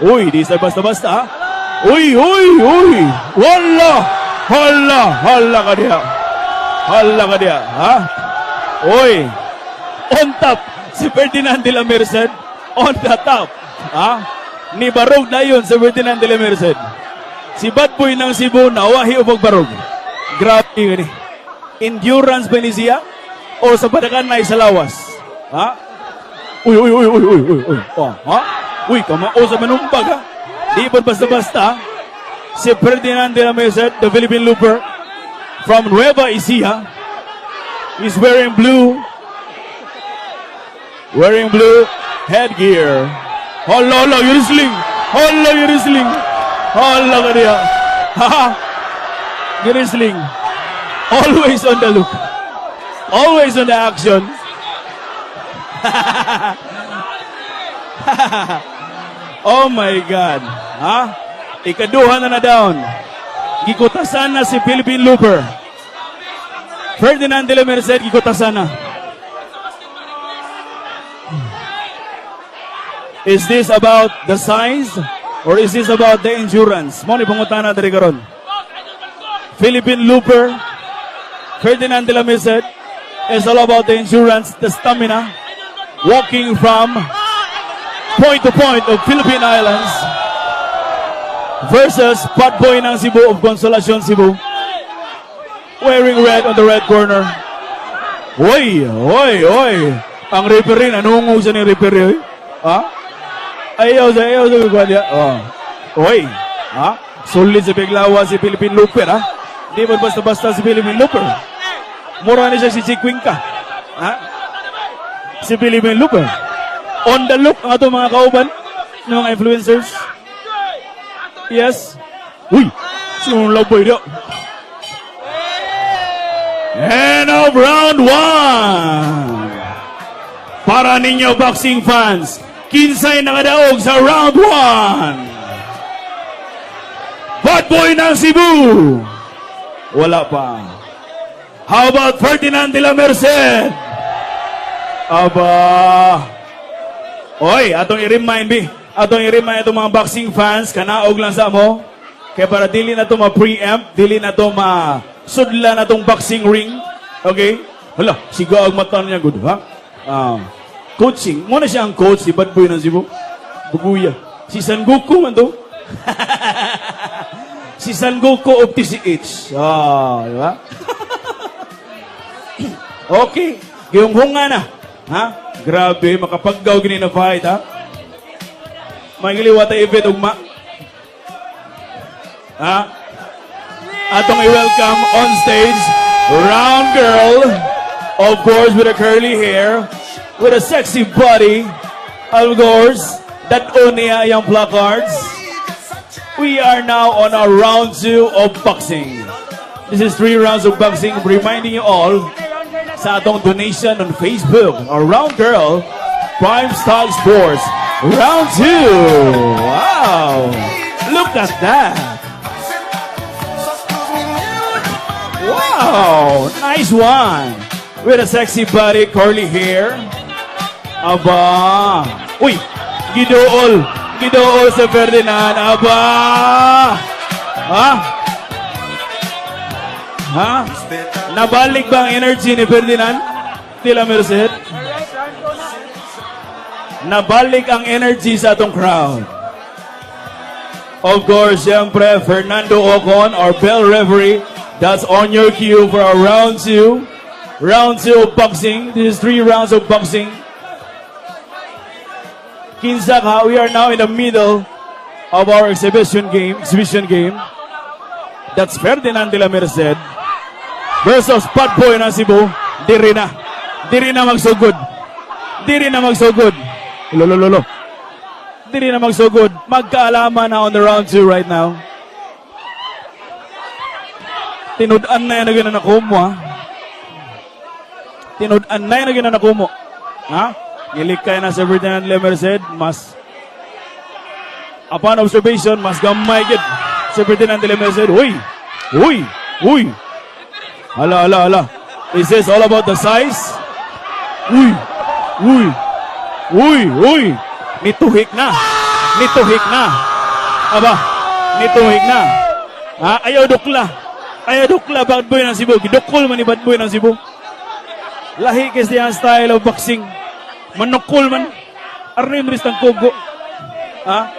Uy, di sa basta-basta, ha? Uy! Wala! Hala ka diya. Hala ka diya, ha? Uy! On top, si Ferdinand de la Merced. On the top, ha? Ni Barog na yun si Ferdinand de la Merced. Si Bad Boy ng Cebu, nawahi o pagbarog. Grabe yun eh. Endurance ba ni siya? O sa padakan na sa lawas? Ha? Uy. Oh, ha? Uy, kamao sa manumbag, ha? Di ba basta-basta? Si Ferdinand de la Merced, the Philippine Looper from Nueva Ecija, is wearing blue headgear. Hala, you're wrestling. Hala ka niya. Ha? You're wrestling. Always on the look. Always on the action. Oh my God. Ha? Ikaduha na down. Gikutasan na si Philippine Looper. Ferdinand de la Merced, gikutasan na. Is this about the size or is this about the endurance? Mo ni pangutana diri karon. Philippine Looper, Ferdinand de la Merced, is all about the endurance, the stamina, walking from point to point of Philippine Islands versus Bad Boy ng Cebu of Consolacion, Cebu, wearing red on the red corner. Oy! Ang referee, nanungog siya ng referee. Ha? Ayaw sa gagawin. Oy! Ha? Solid sa biglawa si Philippine Looper, ha? Di ba basta-basta si Philippine Looper? Mura na siya si Chikwinka. Ha? Si Philippine Looper. On the look ang itong mga kauban ng mga influencers. Yes. Uy! Sinong laboy niya? End of round 1. Para ninyo boxing fans, kinsay nakadaog sa round 1. Bad Boy ng Cebu. Wala pa. How about Ferdinand de la Merced? Aba. Oy, atong i-remind itong mga boxing fans, kanaog lang sa mo. Kaya para dili na ito ma-preempt, dili na ito ma-sudla na itong boxing ring. Okay? Hala, siga ang mata niya, good, ha? Coaching. Muna siya ang coach, si Bad Boy ng Cebu. Buguya. Si San Goku man to. Si San Goku of TCH. Di ba? Okay. Giyong-hunga na. Ha? Grabe, makapaggaw gini na fight, ha? Magiliwa tayo ibit, ugma. Ha? Atong i-welcome on stage, round girl, of course, with a curly hair, with a sexy body, of course, that unia yung placards. We are now on our round 2 of boxing. This is 3 rounds of boxing, reminding you all sa atong donation on Facebook, our round girl, Prime Stock Sports, round 2. Wow! Look at that! Wow! Nice one! With a sexy body, curly hair. Aba! Uy! Gidool sa Ferdinand. Aba! Ha? Nabalik ba ang energy ni Ferdinand de la Merced? Nabalik ang energy sa atong crowd. Of course, siyempre, Fernando Ocon, our bell referee, that's on your cue for our round 2. Round 2 of boxing. This is 3 rounds of boxing. Kinsak, ha? We are now in the middle of our exhibition game. That's Ferdinand de la Merced versus Bad Boy ng Cebu. Diri na magsugod. Lolo. Diri na magsugod. Magkaalaman na on the round 2 right now. Tinud-an na yan na nakumo, ha? Tinud-an na yan na nakumo. Ha? Nilikay na sa Ferdinand de la Merced. Mas, upon observation, mas gamay gid sa Ferdinand de la Merced. Uy! Hala. Is this all about the size? Uy! Nituhik na. Nituhik na. Aba, nituhik na. Ha? Ayaw dukla. Ayaw dukla, bad boy ng Cebu. Gidukol man ni bad boy ng Cebu. Lahi kasi ang style of boxing. Manukol man. Arnim rin ng kubo. Ha?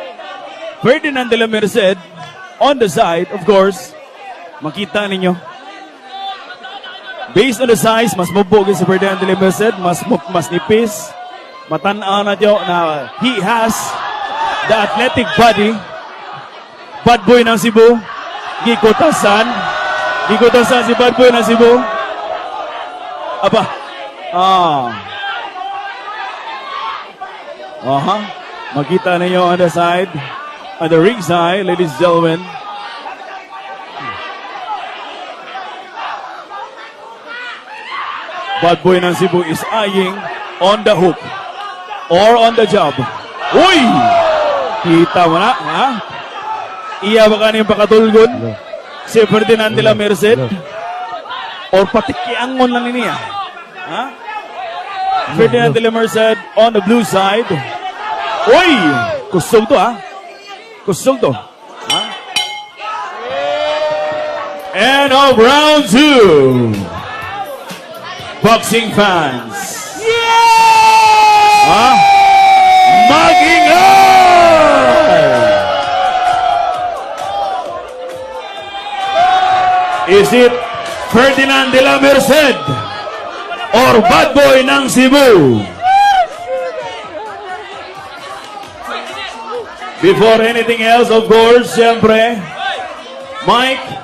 Ferdinand de la Merced, on the side, of course, makita ninyo. Based on the size, mas mabugin si Ferdinand de la Merced, mas nipis. Matanaw na nyo na he has the athletic body. Bad boy ng Cebu. Gikutasan. Gikutasan si bad boy ng Cebu. Aba. Makita ninyo on the side. On the ring side, ladies and gentlemen. Bad boy ng Cebu is eyeing on the hook. Or on the jab. Uy! Kita mo na, ha? Iya ba kaniyang pakatulgon? Si Ferdinand de la Merced? Or patikiangon lang niya? Ha? Ferdinand de la Merced on the blue side. Uy! Kusog to, ha? Kusog to. Ha? And of round 2. Boxing fans. Ha? Mag-ingay! Is it Ferdinand de la Merced or Bad Boy ng Cebu? Before anything else, of course, siyempre, Mike,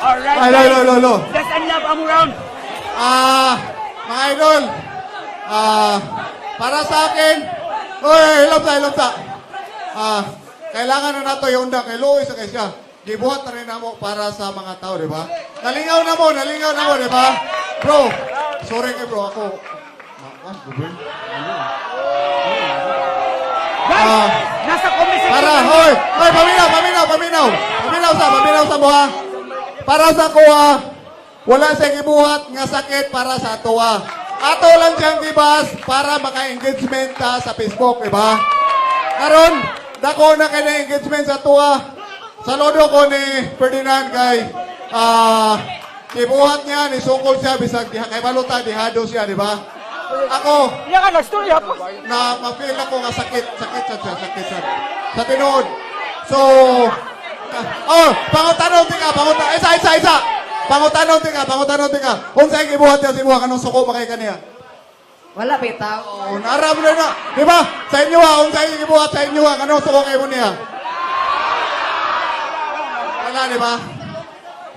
Alright, Ay, lo. Let's unlock ang round. Mga idol, para sa akin, hilom ta. Kailangan na nato yung undang kay Luis sa kay siya. Gibuhat na rin na mo para sa mga tao, di ba? Nalingaw na mo, di ba? Bro, sorry kay bro, ako. Guys, nasa comment section. Para, hoy, paminaw sa buha. Para sa kuha, wala sa gibuhat nga sakit para sa tuwa. Ato lang siyang gibas para maka-engagement ta sa Facebook, diba? Karon, dako na kay na engagement sa tuwa. Saludo ko ni Ferdinand kay gibuhat niya, ni sukol siya, bisag kay baluta, dihado siya, diba? Ako, Yan ka, nag-story ha. na ma-feel ako nga sakit siya. Sa tinood. So, pangutanong tika. Isa. Pangutanong tika. Unsay gibuhat niya si buha kanong suko ba kay kaniya? Wala bitaw. Oh, narab na. Di ba? Sa inyo unsay gibuhat sa inyo kanong suko kay mo niya? Wala, di ba?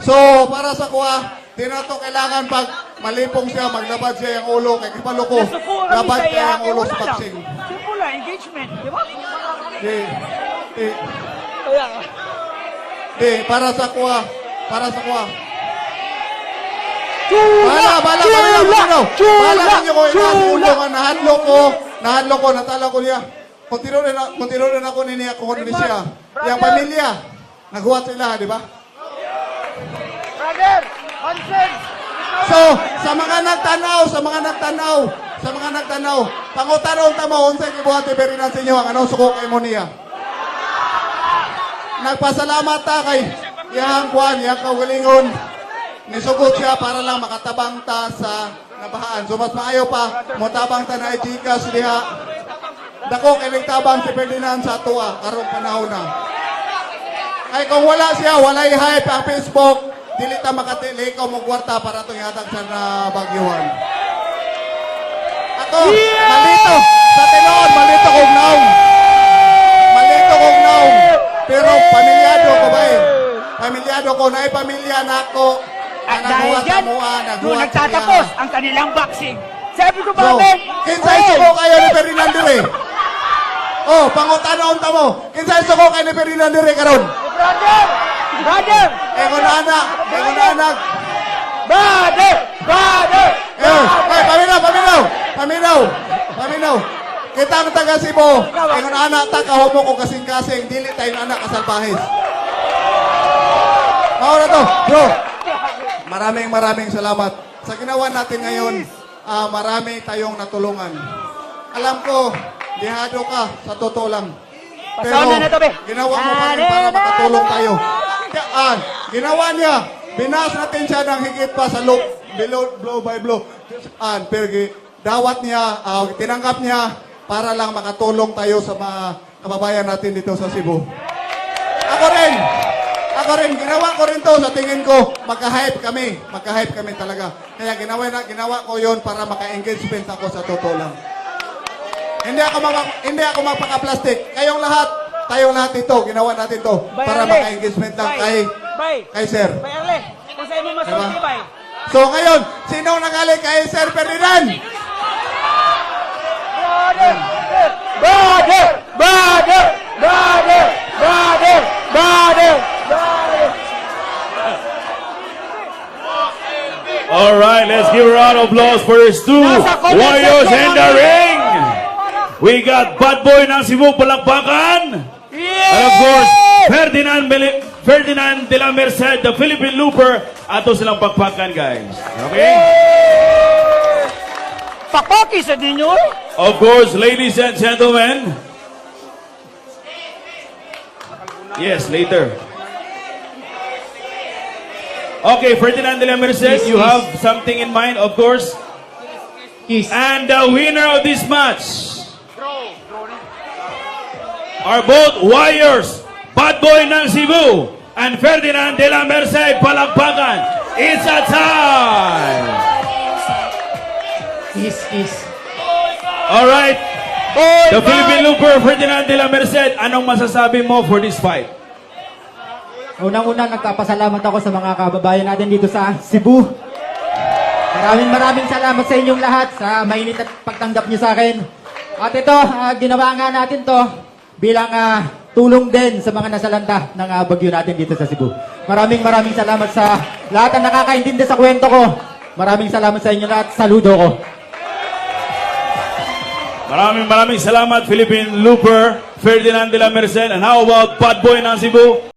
So, para sa kuha, di na to kailangan pag malipong siya, maglabad siya yung ulo kay kipalo ko. Labad siya yung ulo sa boxing. Simple lang, engagement. Di ba? Para sa kuha. Chula! Bala ninyo ko, inasulo nga, nahadlo ko, natala ko niya. Kontino rin ako niya, kung ano siya. Yung pamilya, naghuwat sila, di ba? Brother! Consent! So, sa mga nagtanaw, pangutanong tamo, unsay gibuhat ni Ferdinand sa inyo, ang anong suko kay mo niya. Nagpasalamat ta kay iyang kagalingon. Nisugot siya para lang makatabang ta sa nabahaan. So, mas maayo pa, mutabang ta na ijikas diha. Dako kay nagtabang si Ferdinand sa tuwa, karong panahon na. Ay kung wala siya, walay hype ang Facebook, dili ta makatili ko mo kwarta para itong ihatag sa nabagyuhan. Ako, malito. Sa tinoon, malito kong naong. Pero pamilyado ko ba eh? Pamilyado ko, naipamilya na ako. At dahil dyan, doon nagtatapos ang kanilang boxing. Sabi ko ba, So, kinsay suko kayo ni Ferdinand dire? Oh, pangutanong tamo. Kinsay suko kayo ni Ferdinand dire karon? Brother! Engon anak. Brother! Paminaw. Kita ang taga Cebu. Engon anak ta kahomo ko kasing-kasing dili tayo anak kasalbahis. Mao na to, bro. Maraming salamat sa ginawa natin ngayon. marami tayong natulungan. Alam ko, dihado ka, sa totoo lang. Pero Pasauna na to, be. ginawa mo pa rin para makatulong tayo. Ginawa niya, binas natin siya ng higit pa sa blow by blow. Pero dawat niya, tinanggap niya para lang makatulong tayo sa mga kababayan natin dito sa Cebu. Ako rin, ginawa ko rin to sa tingin ko, magka-hype kami talaga. Kaya ginawa ko yon para maka-engagement ako sa totoo lang. Hindi ako magpaka-plastic. Tayong lahat ito, ginawa natin to Bay, para Arle. maka-engagement lang kay Sir. Bay, Arle, kung sa'yo mo masulti, bay. So ngayon, sinong nagaling kay Sir Ferdinand? Brother! Brother! Brother! Brother! Brother! Brother! Brother! All right, let's give a round of applause for these two Nasa comment warriors section in the namin. ring. We got Bad Boy ng Cebu, palakpakan. And of course, Ferdinand de la Merced, the Philippine Looper. Ato silang pakpakan, guys. Okay? Pakpaki sa ninyo. Of course, ladies and gentlemen. Yes, later. Okay, Ferdinand de la Merced, you have something in mind, of course. Kiss. And the winner of this match are both warriors, Bad Boy ng Cebu and Ferdinand de la Merced, palakpakan. It's a time! Kiss. All right, the Philippine Looper, Ferdinand de la Merced, anong masasabi mo for this fight? Unang-una, nagpapasalamat ako sa mga kababayan natin dito sa Cebu. Maraming salamat sa inyong lahat sa mainit at pagtanggap niyo sa akin. At ito, ginawa nga natin to bilang tulong din sa mga nasalanta ng bagyo natin dito sa Cebu. Maraming salamat sa lahat ng nakakaintindi sa kwento ko. Maraming salamat sa inyo lahat. Saludo ko. Maraming salamat, Philippine Looper, Ferdinand de la Merced. And how about Bad Boy ng Cebu?